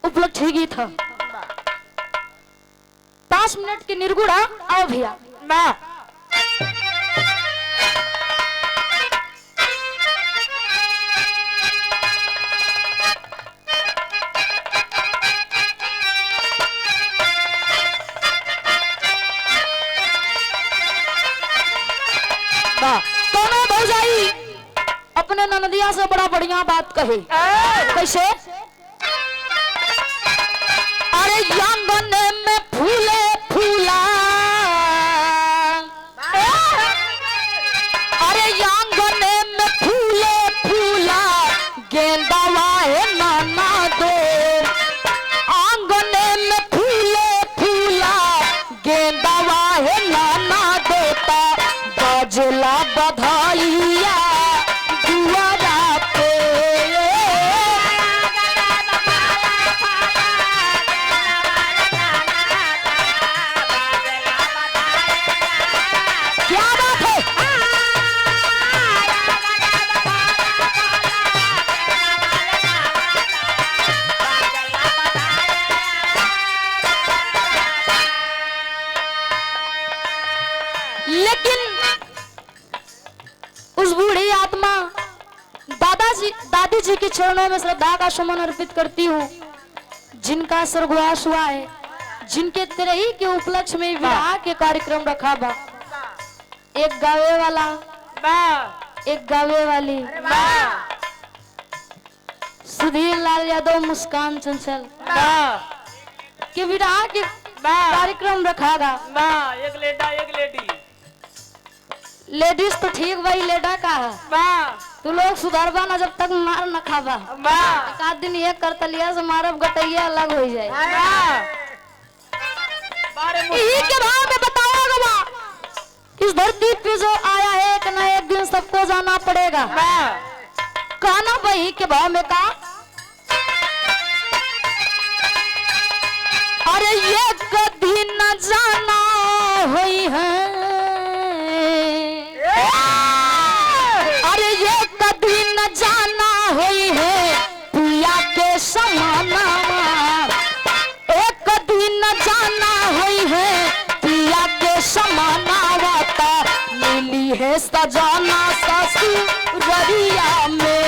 उपलक्ष्य ही था। 5 मिनट की निर्गुणा। आओ भैया दोनों भौजाई अपने ननदिया से बड़ा बढ़िया बात कहे। कैसे? अरे आंगन में फूले फूला, अरे आंगन में फूले फूला गेंदावा है नाना दो। आंगन में फूले फूला गेंदावा है नाना देता बजला बधाइया दुआरा पे। क्या बात है? लेकिन उस बूढ़ी आत्मा दादी जी के चरणों में श्रद्धा का सुमन अर्पित करती हूँ, जिनका स्वर्गवास हुआ है, जिनके तिरही के उपलक्ष्य में विवाह के कार्यक्रम रखा बा। एक गावे वाला, एक गावे वाली, सुधीर लाल यादव, मुस्कान चंचल के विवाह के कार्यक्रम रखा गा। एक लेडा एक लेडी। लेडीज तो ठीक भाई, लेडा का है तू लोग सुधरबा ना, जब तक मार न खाबा। एक आध दिन ये करतलिया से मारब गटैया अलग हो जाए। यही के भाव में बताया गया, इस धरती पे जो आया है एक न एक दिन सबको जाना पड़ेगा। कहना वही के भाव में का, अरे ये कभी न जाना हुई है, अरे ये कभी न जाना हुई है पिया के समाना। एक कभी न जाना हुई है पिया के समाना। वाता मिली है सजाना ससुररिया में।